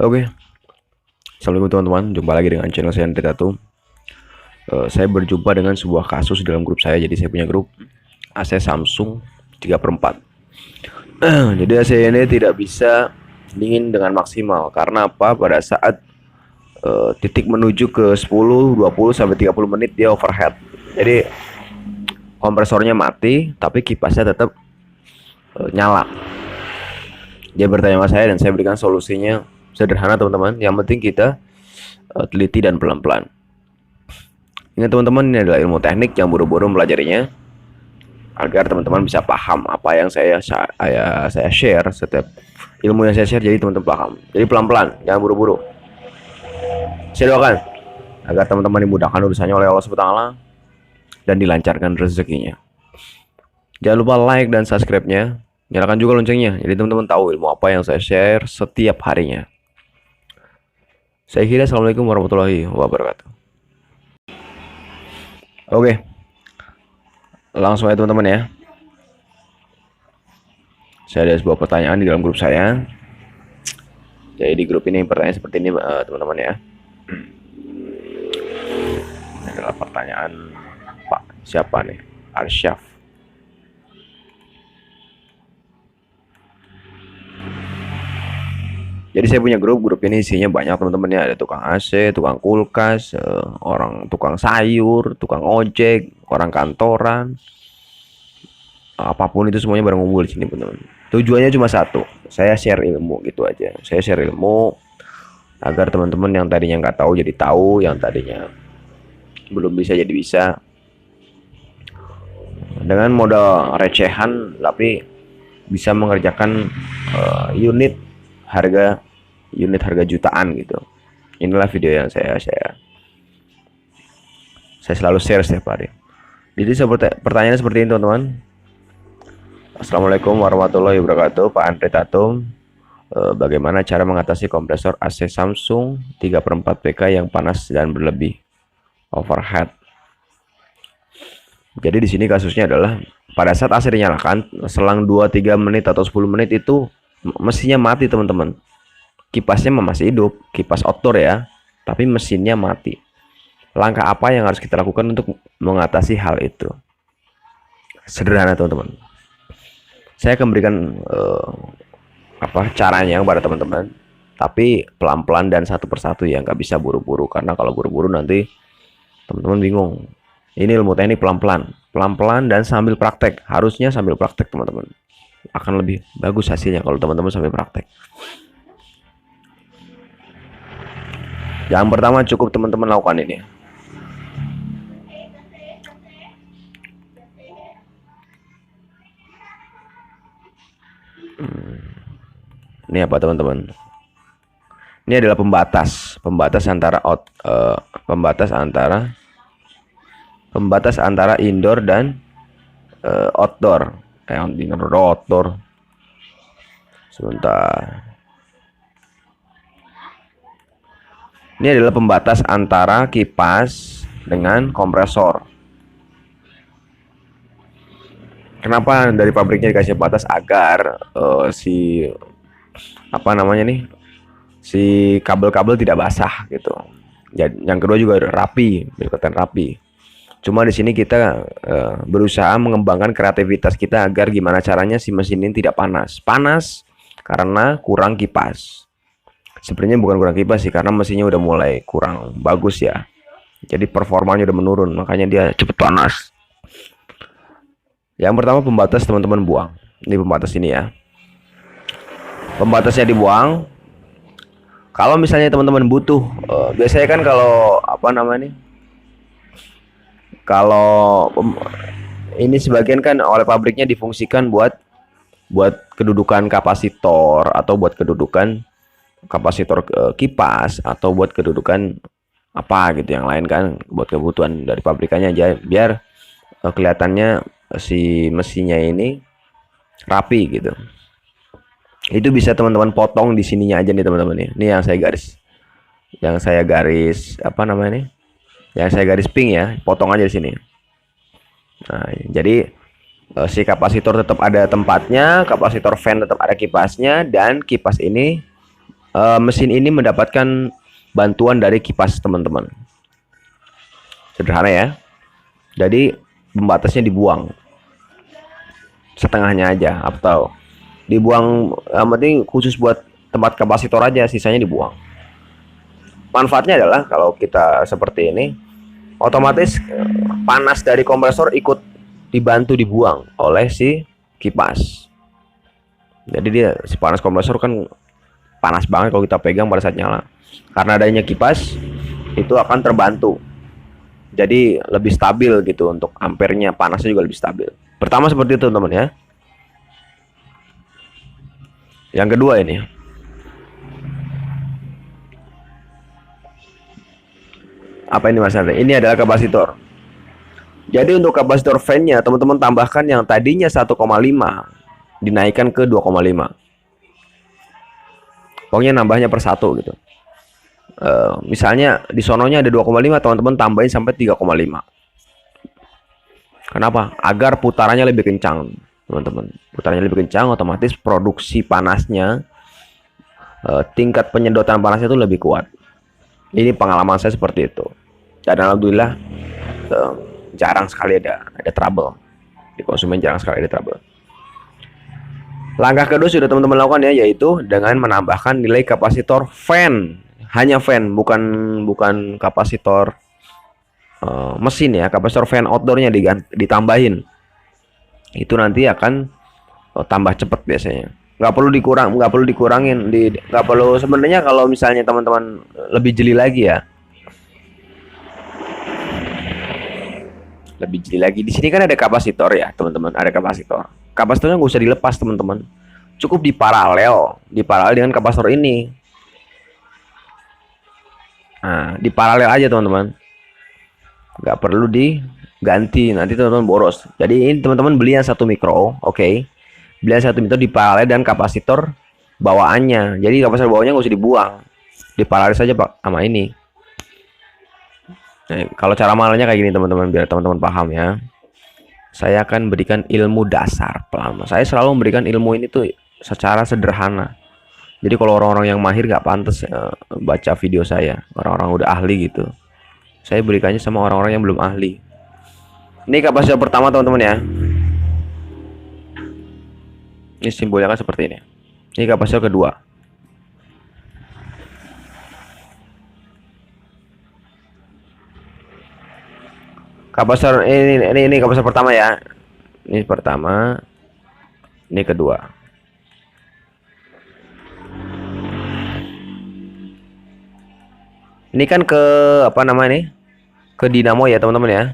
Oke, assalamualaikum teman-teman. Jumpa lagi dengan channel saya Andre Tatum. Saya berjumpa dengan sebuah kasus dalam grup saya. Jadi saya punya grup AC Samsung 3/4. Jadi AC ini tidak bisa dingin dengan maksimal. Karena apa? Pada saat titik menuju ke 10, 20 sampai 30 menit dia overheat. Jadi kompresornya mati, tapi kipasnya tetap nyala. Dia bertanya sama saya dan saya berikan solusinya sederhana teman-teman. Yang penting kita teliti dan pelan-pelan. Ingat teman-teman, ini adalah ilmu teknik yang buru-buru mempelajarinya agar teman-teman bisa paham apa yang saya share. Setiap ilmu yang saya share jadi teman-teman paham. Jadi pelan-pelan, jangan buru-buru. Saya doakan agar teman-teman dimudahkan urusannya oleh Allah SWT dan dilancarkan rezekinya. Jangan lupa like dan subscribe-nya. Nyalakan juga loncengnya, jadi teman-teman tahu ilmu apa yang saya share setiap harinya. Saya kira assalamualaikum warahmatullahi wabarakatuh. Oke, langsung aja teman-teman ya. Saya ada sebuah pertanyaan di dalam grup saya. Jadi di grup ini pertanyaan seperti ini teman-teman ya. Ini adalah pertanyaan Pak siapa nih? Arsyaf. Jadi saya punya grup ini isinya banyak teman-teman ya. Ada tukang AC, tukang kulkas, orang tukang sayur, tukang ojek, orang kantoran, apapun itu semuanya bareng ngumpul di sini teman-teman. Tujuannya cuma satu, saya share ilmu gitu aja. Saya share ilmu agar teman-teman yang tadinya nggak tahu jadi tahu, yang tadinya belum bisa jadi bisa. Dengan modal recehan tapi bisa mengerjakan unit harga jutaan gitu. Inilah video yang saya selalu share setiap hari. Jadi pertanyaan seperti ini teman-teman. Assalamualaikum warahmatullahi wabarakatuh, Pak Andre Tatum. Bagaimana cara mengatasi kompresor AC Samsung 3/4 PK yang panas dan berlebih overheat? Jadi di sini kasusnya adalah pada saat AC dinyalakan, selang 2-3 menit atau 10 menit itu mesinnya mati teman-teman. Kipasnya masih hidup, kipas outdoor ya, tapi mesinnya mati. Langkah apa yang harus kita lakukan untuk mengatasi hal itu? Sederhana teman-teman. Saya akan berikan caranya kepada teman-teman, tapi pelan-pelan dan satu persatu ya, nggak bisa buru-buru, karena kalau buru-buru nanti teman-teman bingung. Ini ilmu teknik pelan-pelan dan sambil praktek. Harusnya sambil praktek teman-teman, akan lebih bagus hasilnya kalau teman-teman sambil praktek. Yang pertama cukup teman-teman lakukan ini. Ini apa teman-teman? Ini adalah pembatas antara indoor dan outdoor. Outdoor. Sebentar. Ini adalah pembatas antara kipas dengan kompresor. Kenapa dari pabriknya dikasih batas agar si kabel-kabel tidak basah gitu. Yang kedua juga rapi, berkelihatan rapi. Cuma di sini kita berusaha mengembangkan kreativitas kita agar gimana caranya si mesin ini tidak panas. Panas karena kurang kipas. Sebenarnya bukan kurang kipas sih, karena mesinnya udah mulai kurang bagus ya. Jadi performanya udah menurun, makanya dia cepet panas. Yang pertama pembatas teman-teman buang. Ini pembatas ini ya. Pembatasnya dibuang. Kalau misalnya teman-teman butuh, biasanya kan kalau ini sebagian kan oleh pabriknya difungsikan buat kedudukan kapasitor atau buat kedudukan kapasitor kipas atau buat kedudukan apa gitu yang lain kan, buat kebutuhan dari pabrikannya aja biar kelihatannya si mesinnya ini rapi gitu. Itu bisa teman-teman potong di sininya aja nih teman-teman nih. Ini yang saya garis yang saya garis pink ya, potong aja di sini. Nah, jadi si kapasitor tetap ada tempatnya, kapasitor fan tetap ada kipasnya, dan kipas ini mesin ini mendapatkan bantuan dari kipas teman-teman. Sederhana ya. Jadi pembatasnya dibuang setengahnya aja, atau dibuang penting khusus buat tempat kapasitor aja, sisanya dibuang. Manfaatnya adalah kalau kita seperti ini, otomatis panas dari kompresor ikut dibantu dibuang oleh si kipas. Jadi dia si panas kompresor kan panas banget kalau kita pegang pada saat nyala. Karena adanya kipas itu akan terbantu. Jadi lebih stabil gitu, untuk ampernya panasnya juga lebih stabil. Pertama seperti itu teman-teman ya. Yang kedua ini, apa ini Mas Andre? Ini adalah kapasitor. Jadi untuk kapasitor fan-nya teman-teman tambahkan yang tadinya 1,5 dinaikkan ke 2,5. Pokoknya nambahnya per 1 gitu. Misalnya di sononya ada 2,5, teman-teman tambahin sampai 3,5. Kenapa? Agar putarannya lebih kencang, teman-teman. Putarannya lebih kencang, otomatis produksi panasnya, tingkat penyedotan panasnya itu lebih kuat. Ini pengalaman saya seperti itu. Dan alhamdulillah jarang sekali ada trouble di konsumen, jarang sekali ada trouble. Langkah kedua sudah teman-teman lakukan ya, yaitu dengan menambahkan nilai kapasitor fan. Hanya fan, bukan kapasitor mesin ya. Kapasitor fan outdoornya ditambahin. Itu nanti akan tambah cepat biasanya. Nggak perlu dikurangin, nggak perlu sebenarnya. Kalau misalnya teman-teman lebih jeli lagi ya, lebih jeli lagi, di sini kan ada kapasitor ya teman-teman, ada kapasitor. Kapasitornya nggak usah dilepas teman-teman, cukup diparalel dengan kapasitor ini. Nah, diparalel aja teman-teman, nggak perlu diganti, nanti teman-teman boros. Jadi ini teman-teman beli yang 1 mikro, oke. Beli yang 1 mikro diparalel dan kapasitor bawaannya. Jadi kapasitor bawaannya nggak usah dibuang, diparalel saja Pak sama ini. Nah, kalau cara malahnya kayak gini teman-teman, biar teman-teman paham ya. Saya akan berikan ilmu dasar pelan. Saya selalu memberikan ilmu ini tuh secara sederhana. Jadi kalau orang-orang yang mahir nggak pantas baca video saya, orang-orang udah ahli gitu. Saya berikannya sama orang-orang yang belum ahli. Ini kapasitor pertama teman-teman ya. Ini simbolnya kan seperti ini. Ini kapasitor kedua. Kapasitor ini kapasitor pertama ya. Ini pertama. Ini kedua. Ini kan ke apa namanya nih? Ke dinamo ya teman-teman ya.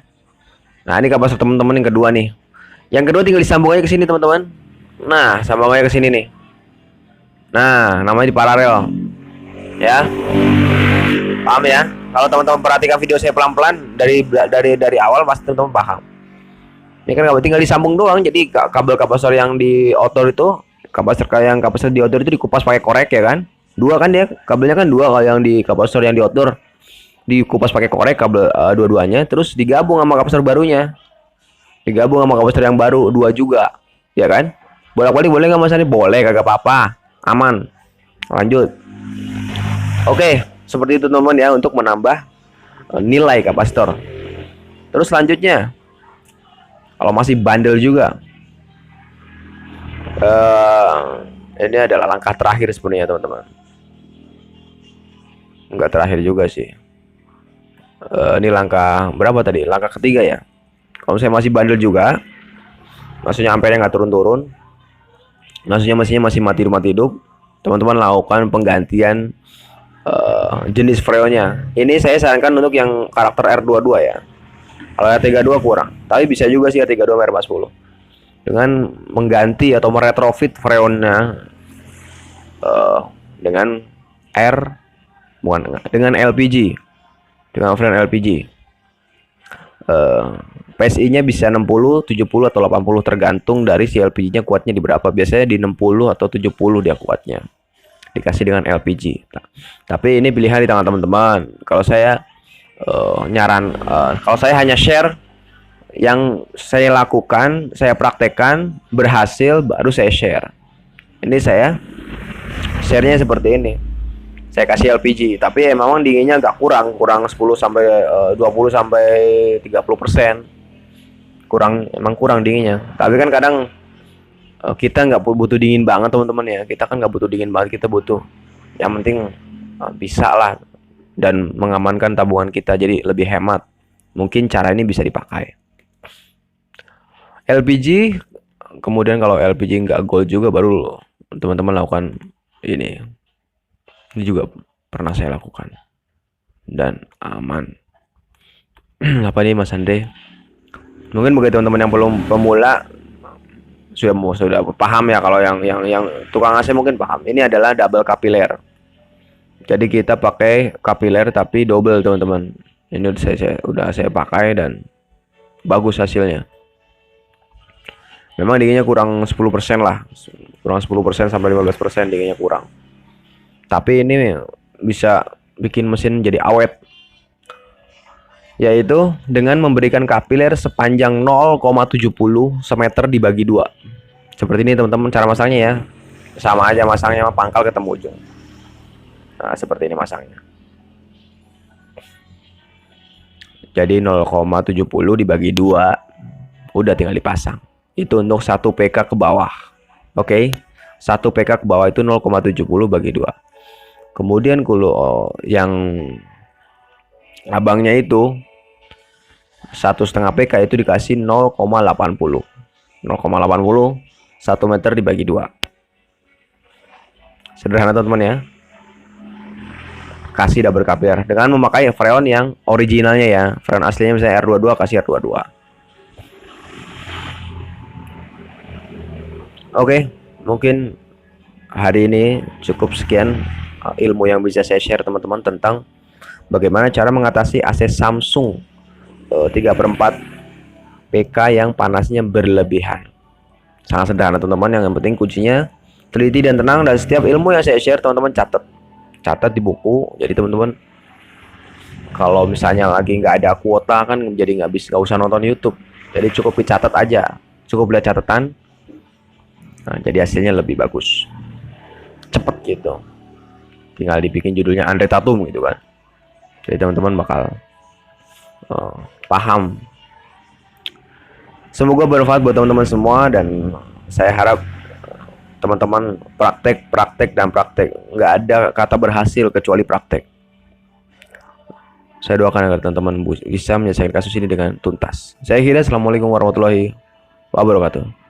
Nah, ini kapasitor teman-teman yang kedua nih. Yang kedua tinggal disambung aja ke sini teman-teman. Nah, sambung aja ke sini nih. Nah, namanya di paralel. Ya. Paham ya? Kalau teman-teman perhatikan video saya pelan-pelan dari awal, pasti teman-teman paham. Ini kan tinggal disambung doang. Jadi kabel kapasitor yang di outdoor itu, kapasitor di outdoor itu dikupas pakai korek ya kan? Dua kan dia, kabelnya kan dua. Kalau yang di kapasitor yang di outdoor dikupas pakai korek kabel dua-duanya, terus digabung sama kapasitor barunya. Digabung sama kapasitor yang baru dua juga. Ya kan? Bolak-balik boleh nggak Mas Ani? Boleh, kagak apa-apa. Aman. Lanjut. Oke, seperti itu teman-teman ya, untuk menambah nilai kapasitor. Terus selanjutnya, kalau masih bandel juga, ini adalah langkah terakhir sebenarnya teman-teman. Enggak terakhir juga sih. Ini langkah berapa tadi? Langkah ketiga ya. Kalau saya masih bandel juga, maksudnya ampernya nggak turun-turun, maksudnya mesinnya masih mati hidup, teman-teman lakukan penggantian jenis freonnya. Ini saya sarankan untuk yang karakter R22 ya. Kalau R32 kurang, tapi bisa juga sih R32 R40. Dengan mengganti atau meretrofit freonnya dengan LPG, dengan freon LPG. PSI-nya bisa 60, 70 atau 80 tergantung dari si LPG-nya kuatnya di berapa. Biasanya di 60 atau 70 dia kuatnya. Dikasih dengan LPG. Tapi ini pilihan di tangan teman-teman. Kalau saya kalau saya hanya share yang saya lakukan, saya praktekkan, berhasil, baru saya share. Ini saya share-nya seperti ini. saya kasih LPG, tapi memang dinginnya agak kurang 10 sampai 20 sampai 30%. Emang kurang dinginnya. Tapi kan kadang kita nggak butuh dingin banget teman-teman ya. Kita kan nggak butuh dingin banget, kita butuh yang penting bisa lah dan mengamankan tabungan kita, jadi lebih hemat. Mungkin cara ini bisa dipakai. LPG, kemudian kalau LPG nggak gold juga baru teman-teman lakukan ini. Ini juga pernah saya lakukan dan aman. Apa nih Mas Andre? Mungkin bagi teman-teman yang belum pemula sudah paham ya, kalau yang tukang AC mungkin paham. Ini adalah double kapiler. Jadi kita pakai kapiler tapi double teman-teman. Ini udah saya pakai dan bagus hasilnya. Memang dinginnya kurang 10% lah. Kurang 10% sampai 15% dinginnya kurang. Tapi ini bisa bikin mesin jadi awet, yaitu dengan memberikan kapiler sepanjang 0,70 semeter dibagi 2. Seperti ini teman-teman cara masangnya ya. Sama aja masangnya, pangkal ketemu ujung. Nah, seperti ini masangnya. Jadi 0,70 dibagi 2, udah tinggal dipasang. Itu untuk 1 PK ke bawah. Oke. 1 PK ke bawah itu 0,70 bagi 2. Kemudian kalau yang abangnya itu 1,5 PK itu dikasih 0,80. 0,80 1 meter dibagi 2. Sederhana teman-teman ya. Kasih double kapiler dengan memakai freon yang originalnya ya. Freon aslinya misalnya R22, kasih R22. Oke, mungkin hari ini cukup sekian ilmu yang bisa saya share teman-teman tentang bagaimana cara mengatasi AC Samsung 3/4 PK yang panasnya berlebihan. Sangat sederhana teman-teman, yang penting kuncinya teliti dan tenang, dan setiap ilmu yang saya share teman-teman catat di buku. Jadi teman-teman kalau misalnya lagi nggak ada kuota kan jadi nggak usah nonton YouTube, jadi cukup dicatat aja, cukup lihat catatan. Nah, jadi hasilnya lebih bagus, cepet gitu. Tinggal dibikin judulnya Andre Tatum gitu kan. Jadi teman-teman bakal paham. Semoga bermanfaat buat teman-teman semua, dan saya harap teman-teman praktek dan praktek. Nggak ada kata berhasil kecuali praktek. Saya doakan agar teman-teman bisa menyelesaikan kasus ini dengan tuntas. Saya kira, assalamualaikum warahmatullahi wabarakatuh.